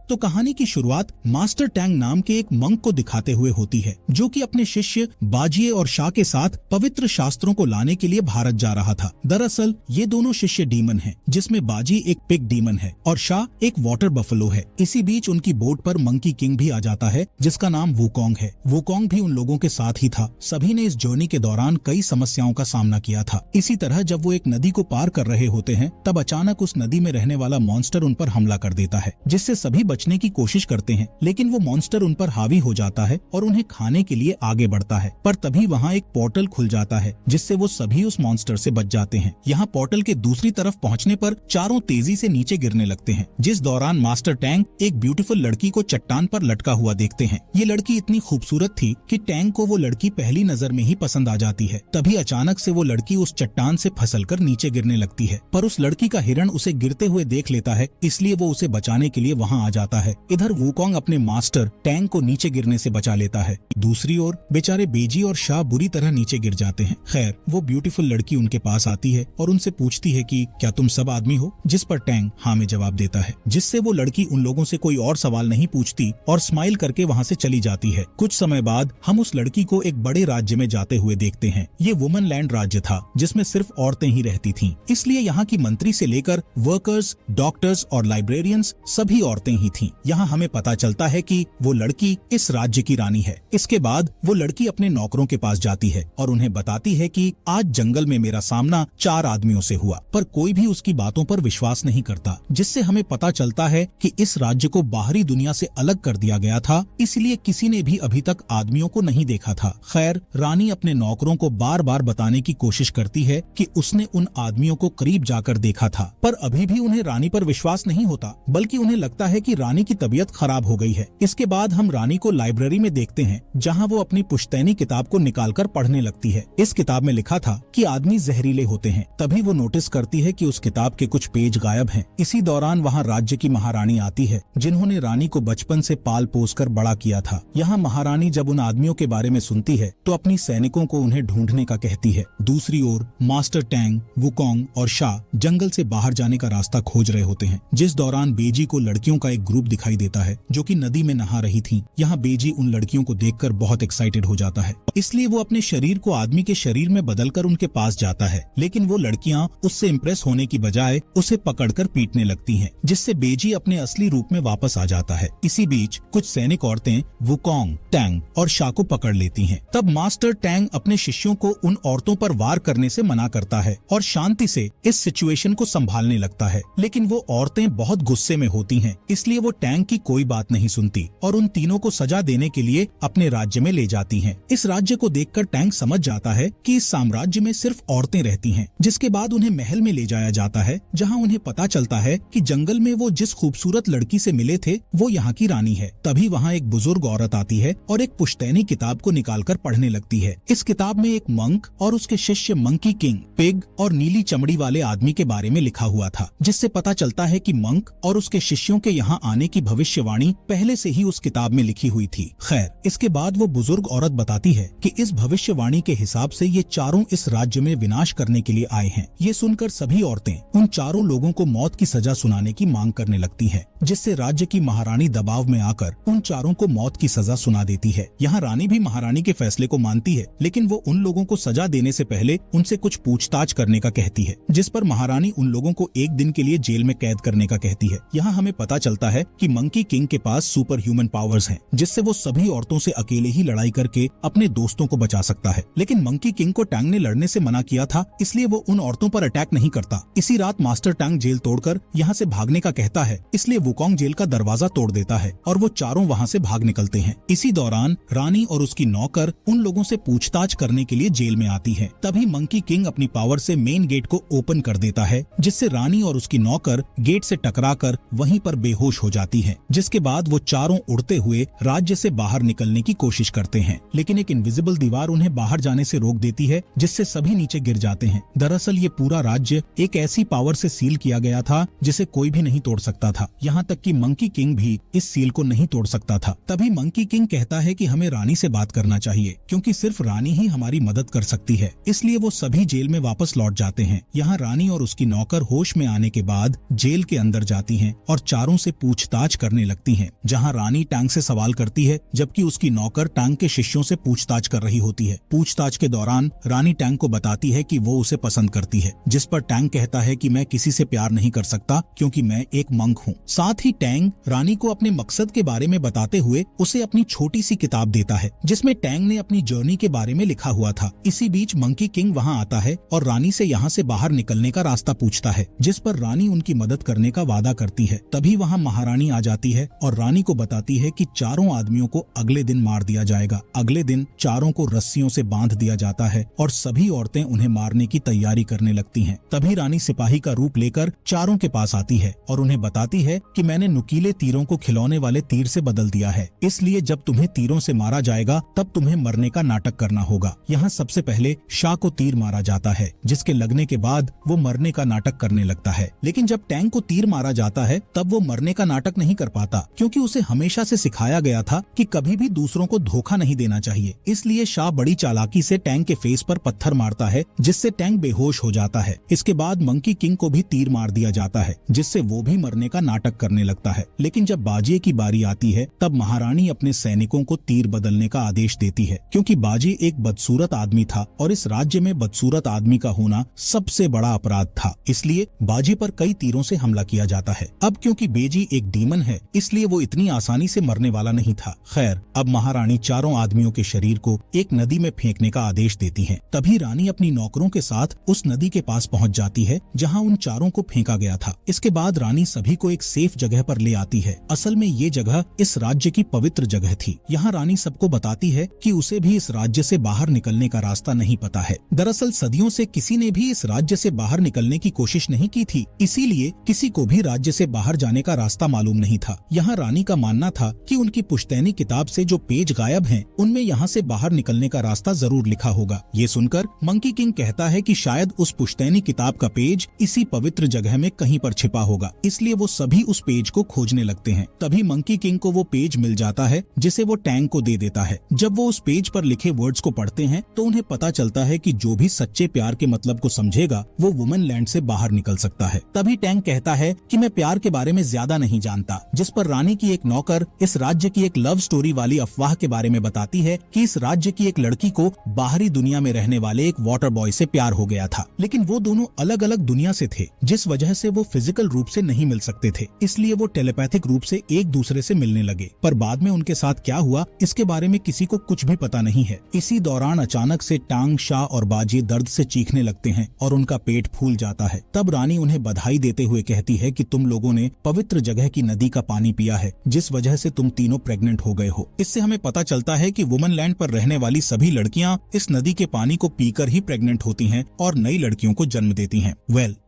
तो कहानी की शुरुआत मास्टर टैंग नाम के एक मंक को दिखाते हुए होती है, जो कि अपने शिष्य बाजिए और शाह के साथ पवित्र शास्त्रों को लाने के लिए भारत जा रहा था। दरअसल ये दोनों शिष्य डीमन हैं, जिसमें बाजी एक पिग डीमन है और शाह एक वाटर बफलो है। इसी बीच उनकी बोट पर मंकी किंग भी आ जाता है, जिसका नाम वुकोंग है। वुकोंग भी उन लोगों के साथ ही था। सभी ने इस जर्नी के दौरान कई समस्याओं का सामना किया था। इसी तरह जब वो एक नदी को पार कर रहे होते हैं, तब अचानक उस नदी में रहने वाला मॉन्स्टर उन पर हमला कर देता है, जिससे सभी बचने की कोशिश करते हैं, लेकिन वो मॉन्स्टर उन पर हावी हो जाता है और उन्हें खाने के लिए आगे बढ़ता है। पर तभी वहाँ एक पोर्टल खुल जाता है, जिससे वो सभी उस मॉन्स्टर से बच जाते हैं। यहाँ पोर्टल के दूसरी तरफ पहुँचने पर चारों तेजी से नीचे गिरने लगते हैं, जिस दौरान मास्टर टैंग एक ब्यूटीफुल लड़की को चट्टान पर लटका हुआ देखते हैं। ये लड़की इतनी खूबसूरत थी कि टैंग को वो लड़की पहली नजर में ही पसंद आ जाती है। तभी अचानक से वो लड़की उस चट्टान से फिसलकर नीचे गिरने लगती है, पर उस लड़की का हिरण उसे गिरते हुए देख लेता है, इसलिए वो उसे बचाने के लिए वहाँ आ जाता है। इधर वुकोंग अपने मास्टर टैंग को नीचे गिरने से बचा लेता है। दूसरी ओर बेचारे बेजी और शाह बुरी तरह नीचे गिर जाते हैं। खैर, वो ब्यूटीफुल लड़की उनके पास आती है और उनसे पूछती है कि क्या तुम सब आदमी हो, जिस पर टैंग हाँ में जवाब देता है, जिससे वो लड़की उन लोगों से कोई और सवाल नहीं पूछती और स्माइल करके वहाँ से चली जाती है। कुछ समय बाद हम उस लड़की को एक बड़े राज्य में जाते हुए देखते हैं। ये वुमन लैंड राज्य था, जिसमें सिर्फ औरतें ही रहती थीं, इसलिए यहाँ की मंत्री से लेकर वर्कर्स, डॉक्टर्स और लाइब्रेरियंस सभी औरतें ही थीं। यहाँ हमें पता चलता है कि वो लड़की इस राज्य की रानी है। इसके बाद वो लड़की अपने नौकरों के पास जाती है और उन्हें बताती है कि आज जंगल में मेरा सामना 4 आदमियों से हुआ, पर कोई भी उसकी बातों पर विश्वास नहीं करता, जिससे हमें पता चलता है कि इस राज्य को बाहरी दुनिया से अलग कर दिया गया था, इसलिए किसी ने भी अभी तक आदमियों को नहीं देखा था। खैर, रानी अपने नौकरों को बार बार बताने की कोशिश करती है कि उसने उन आदमियों को करीब जाकर देखा था, पर अभी भी उन्हें रानी पर विश्वास नहीं होता, बल्कि उन्हें लगता है कि रानी की तबीयत खराब हो गई है। इसके बाद हम रानी को लाइब्रेरी में देखते हैं, जहाँ वो अपनी पुश्तैनी किताब को निकालकर पढ़ने लगती है। इस किताब में लिखा था कि आदमी जहरीले होते हैं। तभी वो नोटिस करती है कि उस किताब के कुछ पेज गायब हैं। इसी दौरान वहाँ राज्य की महारानी आती है, जिन्होंने रानी को बचपन से पाल पोस कर बड़ा किया था। यहाँ महारानी जब उन आदमियों के बारे में सुनती है, तो अपनी सैनिकों को उन्हें ढूंढने का कहती है। दूसरी ओर मास्टर टैंग, वुकोंग और शाह जंगल से बाहर जाने का रास्ता खोज रहे होते हैं, जिस दौरान बेजी को लड़कियों का एक ग्रुप दिखाई देता है, जो कि नदी में नहा रही थीं। यहाँ बेजी उन लड़कियों को देखकर बहुत एक्साइटेड हो जाता है, इसलिए वो अपने शरीर को आदमी के शरीर में बदलकर उनके पास जाता है, लेकिन वो लड़कियाँ उससे इम्प्रेस होने की बजाय उसे पकड़कर पीटने लगती हैं, जिससे बेजी अपने असली रूप में वापस आ जाता है। इसी बीच कुछ सैनिक औरतें वुकोंग, टैंग और शाह को पकड़ लेती हैं। तब मास्टर टैंग अपने शिष्यों को उन औरतों पर वार करने से मना करता है और शांति से इस सिचुएशन को संभालने लगता है, लेकिन वो औरतें बहुत गुस्से में होती हैं, इसलिए वो टैंग की कोई बात नहीं सुनती और उन तीनों को सजा देने के लिए अपने राज्य में ले जाती हैं। इस राज्य को देखकर टैंग समझ जाता है कि इस साम्राज्य में सिर्फ औरतें रहती हैं, जिसके बाद उन्हें महल में ले जाया जाता है, जहाँ उन्हें पता चलता है कि जंगल में वो जिस खूबसूरत लड़की से मिले थे, वो यहाँ की रानी है। तभी वहाँ एक बुजुर्ग औरत आती है और एक पुश्तैनी किताब को निकालकर पढ़ने लगती है। इस किताब में एक मंक और उसके शिष्य मंकी किंग, पिग और नीली चमड़ी वाले आदमी के बारे में लिखा हुआ था, जिससे पता चलता है कि मंक और उसके शिष्यों के यहाँ आने की भविष्यवाणी पहले से ही उस किताब में लिखी हुई थी। खैर, इसके बाद वो बुजुर्ग औरत बताती है कि इस भविष्यवाणी के हिसाब से ये चारों इस राज्य में विनाश करने के लिए आए हैं। ये सुनकर सभी औरतें उन चारों लोगों को मौत की सजा सुनाने की मांग करने लगती हैं, जिससे राज्य की महारानी दबाव में आकर उन चारों को मौत की सजा सुना देती है। यहाँ रानी भी महारानी के फैसले को मानती है, लेकिन वो उन लोगों को सजा देने से पहले उनसे कुछ पूछताछ करने का कहती है, जिस पर महारानी उन लोगों को 1 दिन के लिए जेल में कैद करने का कहती है। यहाँ हमें पता चलता है कि मंकी किंग के पास सुपर ह्यूमन पावर्स हैं, जिससे वो सभी औरतों से अकेले ही लड़ाई करके अपने दोस्तों को बचा सकता है। लेकिन मंकी किंग को टैंग ने लड़ने से मना किया था, इसलिए वो उन औरतों पर अटैक नहीं करता। इसी रात मास्टर टैंग जेल तोड़कर यहाँ से भागने का कहता है, इसलिए वुकोंग जेल का दरवाजा तोड़ देता है और वो चारों वहाँ से भाग निकलते हैं। इसी दौरान रानी और उसकी नौकर उन लोगों से पूछताछ करने के लिए जेल में आती है। तभी मंकी किंग अपनी पावर से मेन गेट को ओपन कर देता है, जिससे रानी और उसकी नौकर गेट से टकराकर वहीं पर बेहोश हो जाती है। जिसके बाद वो चारों उड़ते हुए राज्य से बाहर निकलने की कोशिश करते हैं, लेकिन एक इनविजिबल दीवार उन्हें बाहर जाने से रोक देती है, जिससे सभी नीचे गिर जाते हैं। दरअसल ये पूरा राज्य एक ऐसी पावर से सील किया गया था जिसे कोई भी नहीं तोड़ सकता था, यहाँ तक कि मंकी किंग भी इस सील को नहीं तोड़ सकता था। तभी मंकी किंग कहता है कि हमें रानी से बात करना चाहिए, क्योंकि सिर्फ रानी ही हमारी मदद कर सकती है। इसलिए वो सभी जेल में वापस लौट जाते हैं। यहाँ रानी और उसकी नौकर होश में आने के बाद जेल के अंदर जाती हैं और चारों से पूछ पूछताछ करने लगती हैं, जहां रानी टैंग से सवाल करती है जबकि उसकी नौकर टैंग के शिष्यों से पूछताछ कर रही होती है। पूछताछ के दौरान रानी टैंग को बताती है कि वो उसे पसंद करती है, जिस पर टैंग कहता है कि मैं किसी से प्यार नहीं कर सकता क्योंकि मैं एक मंक हूँ। साथ ही टैंग रानी को अपने मकसद के बारे में बताते हुए उसे अपनी छोटी सी किताब देता है जिसमें टैंग ने अपनी जर्नी के बारे में लिखा हुआ था। इसी बीच मंकी किंग वहाँ आता है और रानी से यहाँ से बाहर निकलने का रास्ता पूछता है, जिस पर रानी उनकी मदद करने का वादा करती है। तभी वहाँ महारानी आ जाती है और रानी को बताती है कि चारों आदमियों को अगले दिन मार दिया जाएगा। अगले दिन चारों को रस्सियों से बांध दिया जाता है और सभी औरतें उन्हें मारने की तैयारी करने लगती हैं। तभी रानी सिपाही का रूप लेकर चारों के पास आती है और उन्हें बताती है कि मैंने नुकीले तीरों को खिलौने वाले तीर से बदल दिया है, इसलिए जब तुम्हें तीरों से मारा जाएगा तब तुम्हें मरने का नाटक करना होगा। यहाँ सबसे पहले शाह को तीर मारा जाता है, जिसके लगने के बाद वो मरने का नाटक करने लगता है। लेकिन जब टैंग को तीर मारा जाता है तब वो मरने का नाटक नहीं कर पाता, क्योंकि उसे हमेशा से सिखाया गया था कि कभी भी दूसरों को धोखा नहीं देना चाहिए। इसलिए शाह बड़ी चालाकी से टैंग के फेस पर पत्थर मारता है, जिससे टैंग बेहोश हो जाता है। इसके बाद मंकी किंग को भी तीर मार दिया जाता है, जिससे वो भी मरने का नाटक करने लगता है। लेकिन जब बाजिए की बारी आती है तब महारानी अपने सैनिकों को तीर बदलने का आदेश देती है, क्योंकि बाजी एक बदसूरत आदमी था और इस राज्य में बदसूरत आदमी का होना सबसे बड़ा अपराध था। इसलिए बाजी पर कई तीरों से हमला किया जाता है। अब क्योंकि बेजी एक डीमन है, इसलिए वो इतनी आसानी से मरने वाला नहीं था। खैर, अब महारानी चारों आदमियों के शरीर को एक नदी में फेंकने का आदेश देती है। तभी रानी अपनी नौकरों के साथ उस नदी के पास पहुंच जाती है जहां उन चारों को फेंका गया था। इसके बाद रानी सभी को एक सेफ जगह पर ले आती है। असल में ये जगह इस राज्य की पवित्र जगह थी। यहाँ रानी सबको बताती है कि उसे भी इस राज्य से बाहर निकलने का रास्ता नहीं पता है। दरअसल सदियों से किसी ने भी इस राज्य से बाहर निकलने की कोशिश नहीं की थी, इसीलिए किसी को भी राज्य से बाहर जाने का रास्ता मालूम नहीं था। यहाँ रानी का मानना था कि उनकी पुश्तैनी किताब से जो पेज गायब हैं, उनमें यहाँ से बाहर निकलने का रास्ता जरूर लिखा होगा। ये सुनकर मंकी किंग कहता है कि शायद उस पुश्तैनी किताब का पेज इसी पवित्र जगह में कहीं पर छिपा होगा, इसलिए वो सभी उस पेज को खोजने लगते हैं। तभी मंकी किंग को वो पेज मिल जाता है, जिसे वो टैंग को दे देता है। जब वो उस पेज पर लिखे वर्ड्स को पढ़ते हैं तो उन्हें पता चलता है कि जो भी सच्चे प्यार के मतलब को समझेगा वो वुमन लैंड से बाहर निकल सकता है। तभी टैंग कहता है कि मैं प्यार के बारे में ज्यादा नहीं जानता, जिस पर रानी की एक नौकर इस राज्य की एक लव स्टोरी वाली अफवाह के बारे में बताती है कि इस राज्य की एक लड़की को बाहरी दुनिया में रहने वाले एक वाटर बॉय से प्यार हो गया था, लेकिन वो दोनों अलग अलग दुनिया से थे, जिस वजह से वो फिजिकल रूप से नहीं मिल सकते थे। इसलिए वो टेलीपैथिक रूप से एक दूसरे से मिलने लगे, पर बाद में उनके साथ क्या हुआ इसके बारे में किसी को कुछ भी पता नहीं है। इसी दौरान अचानक से टांग, शाह और बाजी दर्द से चीखने लगते हैं और उनका पेट फूल जाता है। तब रानी उन्हें बधाई देते हुए कहती है कि तुम लोगों ने पवित्र जगह की नदी का पानी पिया है, जिस वजह से तुम तीनों प्रेग्नेंट हो गए हो। इससे हमें पता चलता है कि वुमन लैंड पर रहने वाली सभी लड़कियां इस नदी के पानी को पीकर ही प्रेग्नेंट होती हैं और नई लड़कियों को जन्म देती हैं।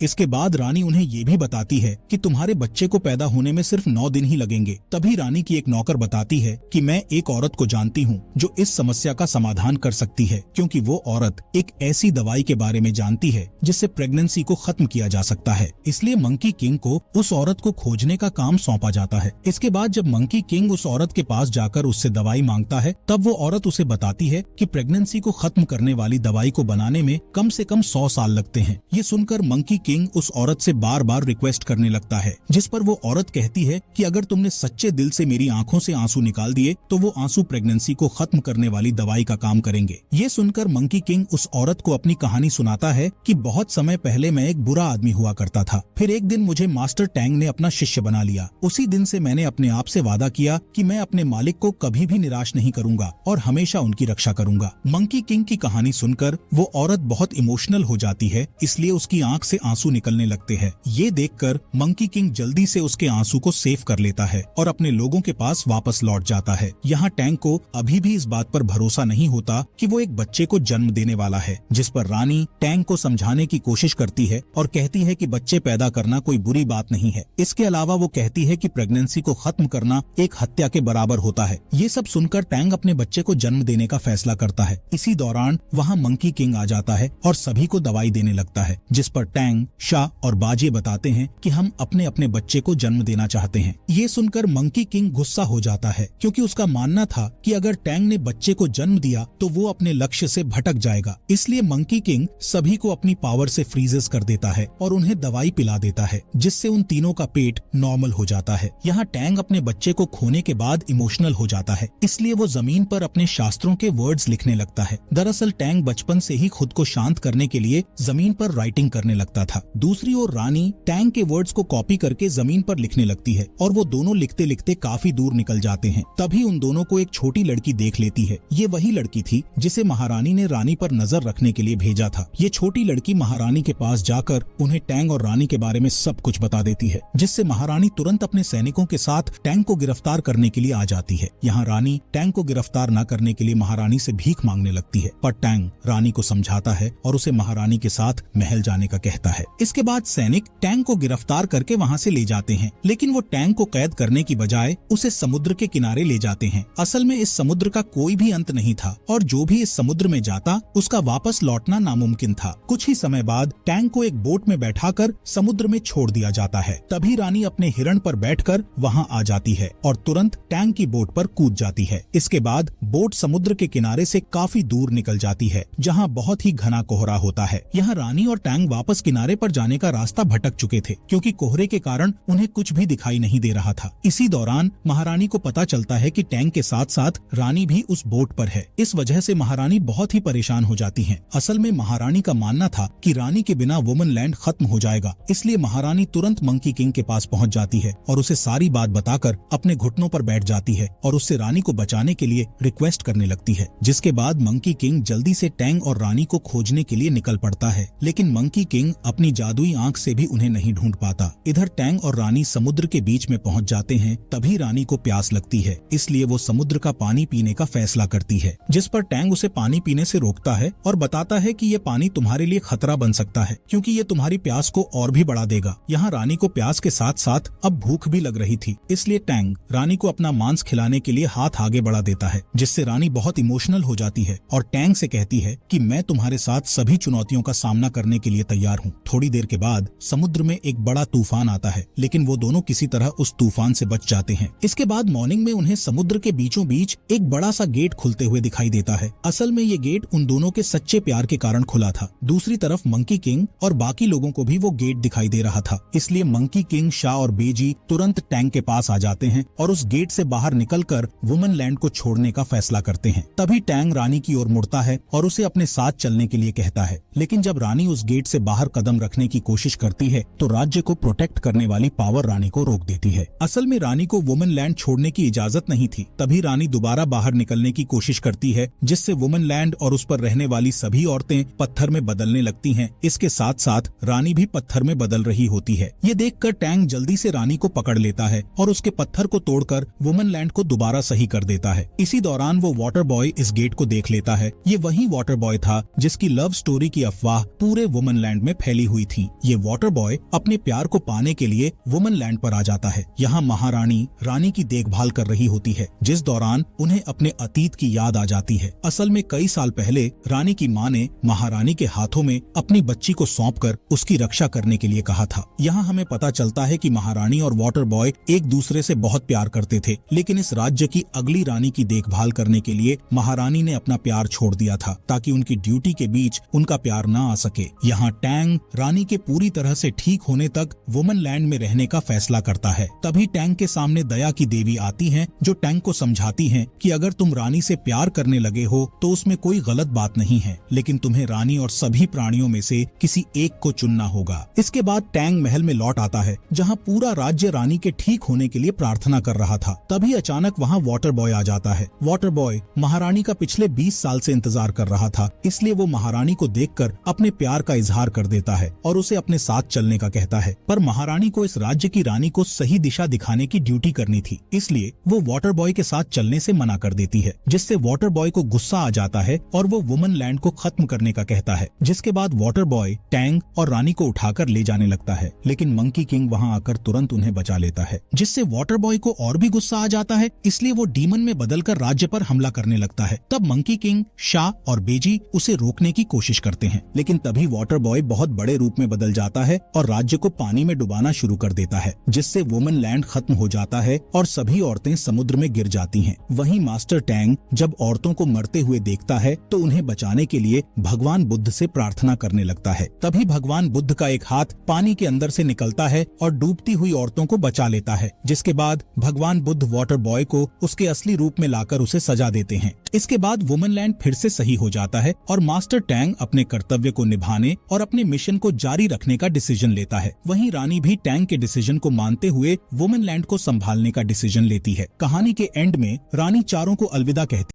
इसके बाद रानी उन्हें ये भी बताती है कि तुम्हारे बच्चे को पैदा होने में सिर्फ 9 दिन ही लगेंगे। तभी रानी की एक नौकर बताती है कि मैं एक औरत को जानती हूँ जो इस समस्या का समाधान कर सकती है, क्योंकि वो औरत एक ऐसी दवाई के बारे में जानती है जिससे प्रेगनेंसी को खत्म किया जा सकता है। इसलिए मंकी किंग को उस औरत को खोजने का काम सौंपा जाता है। इसके बाद जब मंकी किंग उस औरत के पास जाकर उससे दवाई मांगता है, तब वो औरत उसे बताती है कि प्रेगनेंसी को खत्म करने वाली दवाई को बनाने में कम से कम 100 साल लगते हैं। ये सुनकर मंकी किंग उस औरत से बार बार रिक्वेस्ट करने लगता है, जिस पर वो औरत कहती है कि अगर तुमने सच्चे दिल से मेरी आंखों से आंसू निकाल दिए तो वो आंसू प्रेगनेंसी को खत्म करने वाली दवाई का काम करेंगे। ये सुनकर मंकी किंग उस औरत को अपनी कहानी सुनाता है कि बहुत समय पहले मैं एक बुरा आदमी हुआ करता था, फिर एक दिन मुझे मास्टर टैंग ने अपना शिष्य बना लिया। उसी दिन से मैंने अपने आप से वादा किया कि मैं अपने मालिक को कभी भी निराश नहीं करूंगा और हमेशा उनकी रक्षा करूंगा। मंकी किंग की कहानी सुनकर वो औरत बहुत इमोशनल हो जाती है, इसलिए उसकी आंख से आंसू निकलने लगते हैं। ये देखकर मंकी किंग जल्दी से उसके आंसू को सेव कर लेता है और अपने लोगों के पास वापस लौट जाता है। यहाँ टैंग को अभी भी इस बात पर भरोसा नहीं होता कि वो एक बच्चे को जन्म देने वाला है, जिस पर रानी टैंग को समझाने की कोशिश करती है और कहती है कि बच्चे पैदा करना कोई बुरी बात नहीं है। इसके अलावा वो कहती है कि प्रेगनेंसी को खत्म करना एक हत्या के बराबर होता है। ये सब सुनकर टैंग अपने बच्चे को जन्म देने का फैसला करता है। इसी दौरान वहाँ मंकी किंग आ जाता है और सभी को दवाई देने लगता है, जिस पर टैंग, शाह और बाजे बताते हैं कि हम अपने अपने बच्चे को जन्म देना चाहते हैं। ये सुनकर मंकी किंग गुस्सा हो जाता है, क्योंकि उसका मानना था कि अगर टैंग ने बच्चे को जन्म दिया तो वो अपने लक्ष्य से भटक जाएगा। इसलिए मंकी किंग सभी को अपनी पावर से फ्रीजेस कर देता है और उन्हें दवाई पिला देता है, जिससे उन तीनों का पेट नॉर्मल हो जाता है। यहाँ टैंग अपने बच्चे को खोने के बाद इमोशनल हो जाता है, इसलिए वो जमीन पर अपने शास्त्रों के वर्ड्स लिखने लगता है। दरअसल टैंग बचपन से ही खुद को शांत करने के लिए जमीन पर राइटिंग करने लगता था। दूसरी ओर रानी टैंग के वर्ड्स को कॉपी करके जमीन पर लिखने लगती है और वो दोनों लिखते लिखते काफी दूर निकल जाते हैं। तभी उन दोनों को एक छोटी लड़की देख लेती है। ये वही लड़की थी जिसे महारानी ने रानी पर नजर रखने के लिए भेजा था। ये छोटी लड़की महारानी के पास जाकर उन्हें टैंग और रानी के बारे में सब कुछ बता देती है, जिससे महारानी तुरंत अपने सैनिकों के साथ टैंग को गिरफ्तार करने के लिए आ जाती है। यहाँ रानी टैंग को गिरफ्तार न करने के लिए महारानी से भीख मांगने लगती है, पर टैंग रानी को समझाता है और उसे महारानी के साथ महल जाने का कहता है। इसके बाद सैनिक टैंग को गिरफ्तार करके वहाँ से ले जाते हैं, लेकिन वो टैंग को कैद करने की बजाय उसे समुद्र के किनारे ले जाते हैं। असल में इस समुद्र का कोई भी अंत नहीं था और जो भी इस समुद्र में जाता उसका वापस लौटना नामुमकिन था। कुछ ही समय बाद टैंग को एक बोट में बैठाकर समुद्र में छोड़ दिया जाता है। तभी रानी अपने हिरण पर बैठकर वहाँ आ जाती है और तुरंत टैंग की बोट पर कूद जाती है। इसके बाद बोट समुद्र के किनारे से काफी दूर निकल जाती है, जहाँ बहुत ही घना कोहरा होता है। यहाँ रानी और टैंग वापस किनारे पर जाने का रास्ता भटक चुके थे, क्योंकि कोहरे के कारण उन्हें कुछ भी दिखाई नहीं दे रहा था। इसी दौरान महारानी को पता चलता है कि टैंग के साथ साथ रानी भी उस बोट पर है। इस वजह से महारानी बहुत ही परेशान हो जाती हैं। असल में महारानी का मानना था कि रानी के बिना वुमन लैंड खत्म हो जाएगा, इसलिए महारानी तुरंत मंकी किंग के पास पहुंच जाती है और उसे सारी बात बताकर अपने घुटनों पर बैठ जाती है और उससे रानी को बचाने के लिए रिक्वेस्ट करने लगती है। जिसके बाद मंकी किंग जल्दी से टैंग और रानी को खोजने के लिए निकल पड़ता है, लेकिन मंकी किंग अपनी जादुई आंख से भी उन्हें नहीं ढूंढ पाता। इधर टैंग और रानी समुद्र के बीच में पहुंच जाते हैं। तभी रानी को प्यास लगती है, इसलिए वो समुद्र का पानी पीने का फैसला करती है, जिस पर टैंग उसे पानी पीने से रोकता है और बताता है कि ये पानी तुम्हारे लिए खतरा बन सकता है, क्योंकि ये तुम्हारी प्यास को और भी बढ़ा देगा। यहाँ रानी को प्यास के साथ साथ अब भूख भी लग रही थी, इसलिए टैंग रानी को अपना मांस खिलाने के लिए हाथ आगे बढ़ा देता है, जिससे रानी बहुत इमोशनल हो जाती है और टैंग से कहती है कि मैं तुम्हारे साथ सभी चुनौतियों का सामना करने के लिए तैयार हूँ। थोड़ी देर के बाद समुद्र में एक बड़ा तूफान आता है, लेकिन वो दोनों किसी तरह उस तूफान से बच जाते हैं। इसके बाद मॉर्निंग में उन्हें समुद्र के बीचों बीच एक बड़ा सा गेट खुलते हुए दिखाई देता है। असल में ये गेट उन दोनों के सच्चे प्यार के कारण खुला था। दूसरी तरफ मंकी किंग और बाकी लोगों को भी वो गेट दिखाई दे रहा था, इसलिए मंकी किंग, शाह और बेजी तुरंत टैंग के पास आ जाते हैं और उस गेट से बाहर निकलकर वुमन लैंड को छोड़ने का फैसला करते हैं। तभी टैंग रानी की ओर मुड़ता है और उसे अपने साथ चलने के लिए कहता है, लेकिन जब रानी उस गेट से बाहर कदम रखने की कोशिश करती है तो राज्य को प्रोटेक्ट करने वाली पावर रानी को रोक देती है। असल में रानी को वुमन लैंड छोड़ने की इजाजत नहीं थी। तभी रानी दोबारा बाहर निकलने की कोशिश करती है, जिससे वुमन लैंड और उस पर रहने वाली सभी औरतें पत्थर में बदलने लगती हैं। इसके साथ साथ रानी भी पत्थर में बदल रही होती है। ये देखकर टैंग जल्दी से रानी को पकड़ लेता है और उसके पत्थर को तोड़कर वुमन लैंड को दोबारा सही कर देता है। इसी दौरान वो वाटर बॉय इस गेट को देख लेता है। ये वही वाटर बॉय था जिसकी लव स्टोरी की अफवाह पूरे वुमन लैंड में फैली हुई थी। ये वाटर बॉय अपने प्यार को पाने के लिए वुमन लैंड पर आ जाता है। यहाँ महारानी रानी की देखभाल कर रही होती है, जिस दौरान उन्हें अपने अतीत की याद आ जाती है। असल में कई साल पहले रानी की माँ ने महारानी के हाथों में अपनी बच्ची को सौंपकर उसकी रक्षा करने के लिए कहा था। यहाँ हमें पता चलता है कि महारानी और वाटर बॉय एक दूसरे से बहुत प्यार करते थे, लेकिन इस राज्य की अगली रानी की देखभाल करने के लिए महारानी ने अपना प्यार छोड़ दिया था, ताकि उनकी ड्यूटी के बीच उनका प्यार न आ सके। यहाँ टैंग रानी के पूरी तरह से ठीक होने तक वुमन लैंड में रहने का फैसला करता है। तभी टैंग के सामने दया की देवी आती हैं, जो टैंग को समझाती हैं कि अगर तुम रानी से प्यार करने लगे हो तो उसमें कोई गलत बात नहीं है, लेकिन तुम्हें रानी और सभी प्राणियों में से किसी एक को चुनना होगा। इसके बाद टैंग महल में लौट आता है, जहाँ पूरा राज्य रानी के ठीक होने के लिए प्रार्थना कर रहा था। तभी अचानक वहाँ वाटर बॉय आ जाता है। वाटर बॉय महारानी का पिछले 20 साल से इंतजार कर रहा था, इसलिए वो महारानी को देखकर अपने प्यार का इजहार कर देता है और उसे अपने साथ चलने का कहता है। पर महारानी को इस राज्य की रानी को सही दिशा दिखाने की ड्यूटी करनी थी, इसलिए वो वाटर बॉय के साथ चलने से मना कर देती है, जिससे वाटर बॉय को गुस्सा आ जाता है और वो वुमन लैंड को खत्म करने का कहता है। जिसके बाद वाटर बॉय टैंग और रानी को उठाकर ले जाने लगता है, लेकिन मंकी किंग वहाँ आकर तुरंत उन्हें बचा लेता है, जिससे वाटर बॉय को और भी गुस्सा आ जाता है, इसलिए वो डीमन में बदलकर राज्य पर हमला करने लगता है। तब मंकी किंग, शाह और बेजी उसे रोकने की कोशिश करते हैं, लेकिन तभी वाटर बॉय बहुत बड़े रूप में बदल जाता है और राज्य को पानी में डुबाना शुरू कर देता है, जिससे वुमन लैंड खत्म हो जाता है और सभी औरतें समुद्र में गिर जाती हैं। वहीं मास्टर टैंग जब औरतों को मरते हुए देखता है तो उन्हें बचाने के लिए भगवान बुद्ध से प्रार्थना करने लगता है। तभी भगवान बुद्ध का एक हाथ पानी के अंदर से निकलता है और डूबती हुई औरतों को बचा लेता है, जिसके बाद भगवान बुद्ध वाटर बॉय को उसके असली रूप में लाकर उसे सजा देते हैं। इसके बाद वुमनलैंड फिर से सही हो जाता है और मास्टर टैंग अपने कर्तव्य को निभाने और अपने मिशन को जारी रखने का डिसीजन लेता है। वहीं रानी भी टैंग के डिसीजन को मानते हुए वुमनलैंड को संभालने का डिसीजन लेती है। कहानी के एंड में रानी चारों को अलविदा कहती